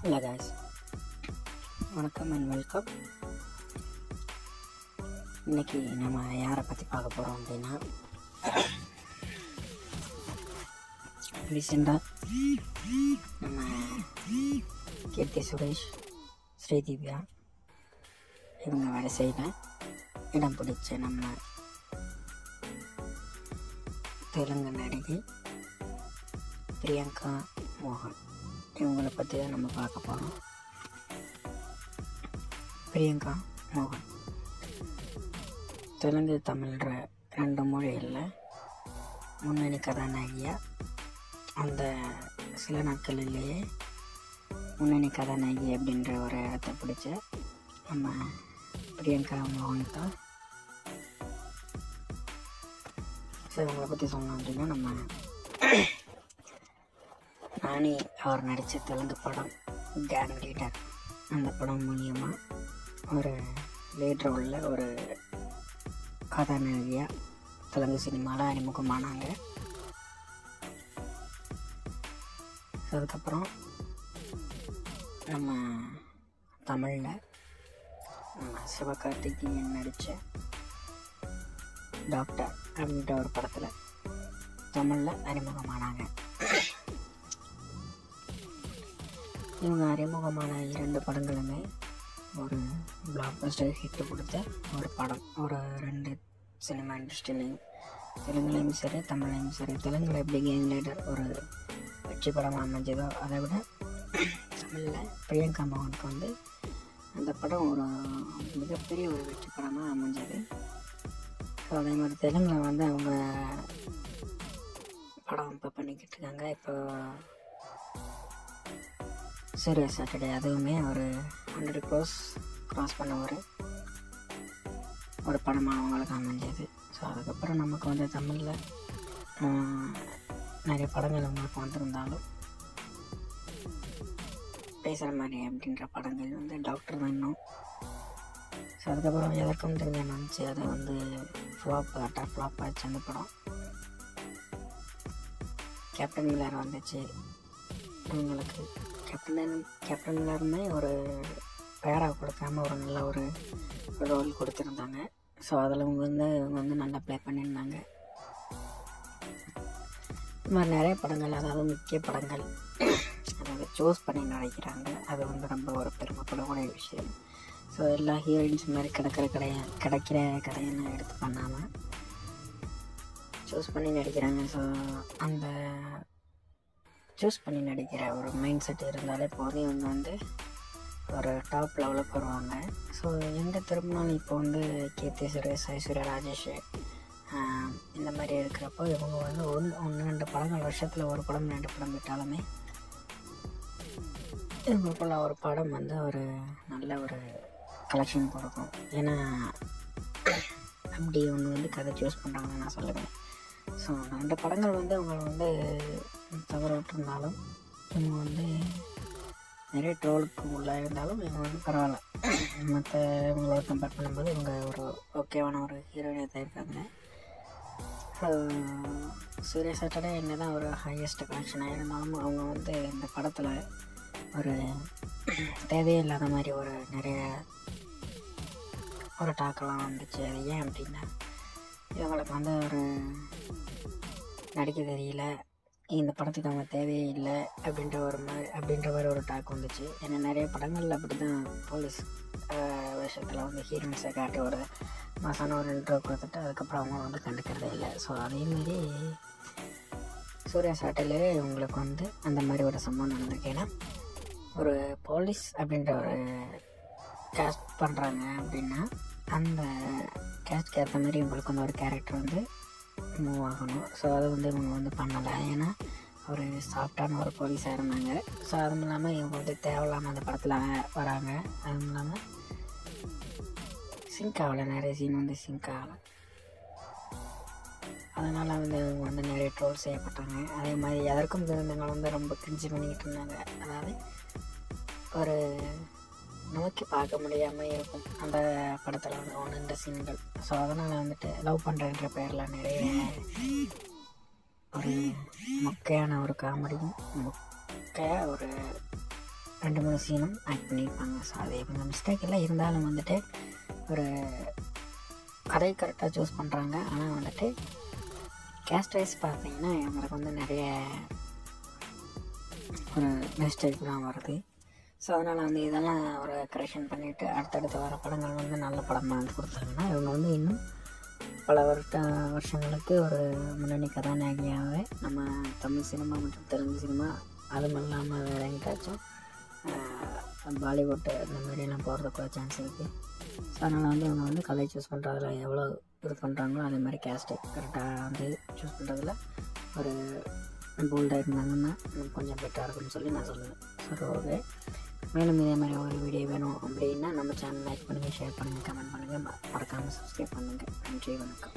Hello guys, வணக்கம் and welcome. இன்றைக்கி நம்ம யாரை பற்றி பார்க்க போகிறோம் அப்படின்னா, ரீசெண்டாக நம்ம கீர்த்தி சுரேஷ், ஸ்ரீதிவ்யா இவங்க வரிசையில் இடம் பிடிச்ச நம்ம தெலுங்கு நடிகை பிரியங்கா மோகன் இவங்களை பற்றி தான் நம்ம பார்க்க போகிறோம். பிரியங்கா மோகன் தெலுங்கு தமிழ்ன்ற 2 மொழிகளில் முன்னணி கதாநாயகியாக அந்த சில நாட்களிலேயே முன்னணி கதாநாயகி அப்படின்ற ஒரு இடத்த பிடிச்ச நம்ம பிரியங்கா மோகன் தான். ஸோ இவங்களை பற்றி சொன்னோம் அப்படின்னா, நம்ம நானி அவர் நடித்த தெலுங்கு படம் கேங் லீடர், அந்த படம் மூலியமாக ஒரு லீட் ரோலில் ஒரு கதாநாயகியாக தெலுங்கு சினிமாவில் அறிமுகமானாங்க. அதுக்கப்புறம் நம்ம தமிழில் நம்ம சிவகார்த்திகேயன் நடித்த டாக்டர் அப்படின்ற ஒரு படத்தில் தமிழில் அறிமுகமானாங்க. இவங்க அறிமுகமான 2 படங்களுமே ஒரு பிளாக் பஸ்டர் ஹிட்டு கொடுத்த ஒரு படம். ஒரு 2 சினிமா இண்டஸ்ட்ரியிலையும், தெலுங்குலேயும் சரி தமிழ்லையும் சரி. தெலுங்கில் எப்படி கேங் லீடர் ஒரு வெற்றி படமாக அமைஞ்சதோ, அதை விட தமிழில் பிரியங்கா மோகனுக்கு வந்து அந்த படம் ஒரு மிகப்பெரிய ஒரு வெற்றி படமாக அமைஞ்சது. ஸோ அதே மாதிரி தெலுங்கில் வந்து அவங்க படம் இப்போ பண்ணிக்கிட்டு இருக்காங்க. இப்போ சூர்யா சாட்டர்டே அதுவுமே ஒரு 100 crores க்ராஸ் பண்ண ஒரு படமாக அவங்களுக்கு அமைஞ்சது. ஸோ அதுக்கப்புறம் நமக்கு வந்து தமிழில் நிறைய படங்கள் அவங்களுக்கு வந்திருந்தாலும், பேசுகிற மாதிரி அப்படின்ற படங்கள் வந்து டாக்டர் தான் இன்னும். ஸோ அதுக்கப்புறம் எதற்கும் தெரிஞ்ச நினச்சி அதை வந்து ஃப்ளாப் ஆச்சு அந்த படம். கேப்டன் மில்லர் வந்துச்சு இவங்களுக்கு. கேப்டன் மில்லருமே ஒரு பேராக கொடுக்காம ஒரு நல்ல ஒரு ரோல் கொடுத்துருந்தாங்க. ஸோ அதில் இவங்க வந்து நல்லா ப்ளே பண்ணியிருந்தாங்க. இது மாதிரி நிறைய படங்கள், அதாவது முக்கிய படங்கள் அதாவது சூஸ் பண்ணி நடிக்கிறாங்க. அது வந்து ரொம்ப ஒரு பெருமைப்படக்கூடிய விஷயம். ஸோ எல்லா ஹீரோயின்ஸ் மாதிரி கிடைக்கிற கதையெல்லாம் எடுத்து பண்ணாமல் சூஸ் பண்ணி நடிக்கிறாங்க. ஸோ அந்த சூஸ் பண்ணி நடிக்கிற ஒரு மைண்ட் செட் இருந்தாலே போதும், இவங்க வந்து ஒரு டாப் லெவலுக்கு வருவாங்க. ஸோ எங்கே திரும்பினாலும் இப்போ வந்து கீர்த்தி சுரேஷ், ஐஸ்வர்யா ராஜேஷ் இந்த மாதிரி இருக்கிறப்போ இவங்க வந்து 1-2 படங்கள் வருஷத்தில் ஒரு படம் 2 படம் விட்டாலுமே இவங்களுக்குள்ள ஒரு படம் வந்து ஒரு நல்ல ஒரு கலெக்ஷன் கொடுக்கும். ஏன்னா அப்படி இவங்க வந்து கதை சூஸ் பண்ணுறாங்கன்னு நான் சொல்லுவேன். ஸோ 2 படங்கள் வந்து அவங்க வந்து தவற விட்டுருந்தாலும், இவங்க வந்து நிறைய ட்ரோலுக்கு உள்ளாக இருந்தாலும் இவங்க வந்து பரவாயில்ல. மற்ற இவங்களோட கம்பேர் பண்ணும்போது இவங்க ஒரு ஓகேவான ஒரு ஹீரோயினாக தான் இருக்காங்க. சூர்யா சாட்டர்டே என்ன தான் ஒரு ஹையஸ்ட் கலெக்ஷனாக இருந்தாலும், அவங்க வந்து இந்த படத்தில் ஒரு தேவையே இல்லாத மாதிரி ஒரு நிறைய ஒரு டாக்கெல்லாம் வந்துச்சு. அது ஏன் அப்படின்னா, இவங்களுக்கு வந்து ஒரு நடிக்க தெரியல, இந்த படத்துக்கு அவங்க தேவையே இல்லை அப்படின்ற மாதிரி ஒரு டாக் வந்துச்சு. ஏன்னா நிறைய படங்களில் அப்படி தான் போலீஸ் விஷயத்தில் வந்து ஹீரோயின்ஸை காட்டி ஒரு மாசான ஒரு இன்ட்ரோ கொடுத்துட்டு அதுக்கப்புறம் அவங்க வந்து கண்டுக்கிறதே இல்லை. ஸோ அதேமாரி சூர்யா சாட்டையிலே இவங்களுக்கு வந்து அந்த மாதிரி ஒரு சம்பவம் நடந்திருக்கு. ஏன்னா ஒரு போலீஸ் அப்படின்ற ஒரு கேஸ்ட் பண்ணுறாங்க அப்படின்னா, அந்த கேஸ்ட்க்கு ஏற்ற மாதிரி இவங்களுக்கு வந்து ஒரு கேரக்டர் வந்து மூவ் ஆகணும். ஸோ அதை வந்து இவங்க வந்து பண்ணலை. ஏன்னா ஒரு சாஃப்டான ஒரு போலீஸாக இருந்தாங்க. ஸோ அதுவும் இல்லாமல் இவங்க வந்து தேவையில்லாமல் அந்த படத்தில் வராங்க. அதுவும் இல்லாமல் சிங்க் ஆகலை, நிறைய சீன் வந்து சிங்க் ஆகலை. அதனால் வந்து இவங்க வந்து நிறைய ட்ரோல் செய்யப்பட்டாங்க. அதே மாதிரி எதற்கும் தெரிந்தவங்க வந்து ரொம்ப கிரிஞ்சு பண்ணிக்கிட்டு இருந்தாங்க. அதாவது ஒரு நோக்கி பார்க்க முடியாமல் இருக்கும் அந்த படத்தில் வந்து 1-2 சீன்கள். ஸோ அதனால் வந்துட்டு லவ் பண்ணுறன்ற பேரில் நிறைய ஒரு மொக்கையான ஒரு காமெடியும் மொக்கையாக ஒரு 2-3 சீனும் ஆக்ட் பண்ணியிருப்பாங்க. ஸோ அது இவங்க மிஸ்டேக் எல்லாம் இருந்தாலும் வந்துட்டு ஒரு கதை கரெக்டாக சூஸ் பண்ணுறாங்க. ஆனால் வந்துட்டு கேஸ்ட் வைஸ் பார்த்தீங்கன்னா இவங்களுக்கு வந்து நிறைய ஒரு மிஸ்டேக் தான் வருது. ஸோ அதனால் வந்து இதெல்லாம் ஒரு கரெக்ஷன் பண்ணிவிட்டு அடுத்தடுத்து வர படங்கள் வந்து நல்ல படமாக வந்து கொடுத்தாங்கன்னா இவங்க வந்து இன்னும் பல வருஷங்களுக்கு ஒரு முன்னணி கதாநாயகியாகவே நம்ம தமிழ் சினிமா மற்றும் தெலுங்கு சினிமா அதுவும் இல்லாமல் வேறு எங்கிட்டாச்சும் பாலிவுட் இந்த மாதிரியெல்லாம் போகிறதுக்கு கூட சான்ஸ் இருக்குது. ஸோ அதனால் வந்து இவங்க வந்து கதை சூஸ் பண்ணுறதுல எவ்வளோ இது பண்ணுறாங்களோ அதே மாதிரி கேஸ்ட்டு கரெக்டாக வந்து சூஸ் பண்ணுறதுல ஒரு போல்டாக இருந்தாங்கன்னா கொஞ்சம் பெட்டராக இருக்குன்னு சொல்லி நான் சொல்லுவேன். ஸோ ஓகே, மேலும் இதே மாதிரி ஒரு வீடியோ வேணும் அப்படின்னா நம்ம சேனல் லைக் பண்ணுங்கள், ஷேர் பண்ணுங்கள், கமெண்ட் பண்ணுங்கள், மறக்காமல் சப்ஸ்கிரைப் பண்ணுங்கள். நன்றி, வணக்கம்.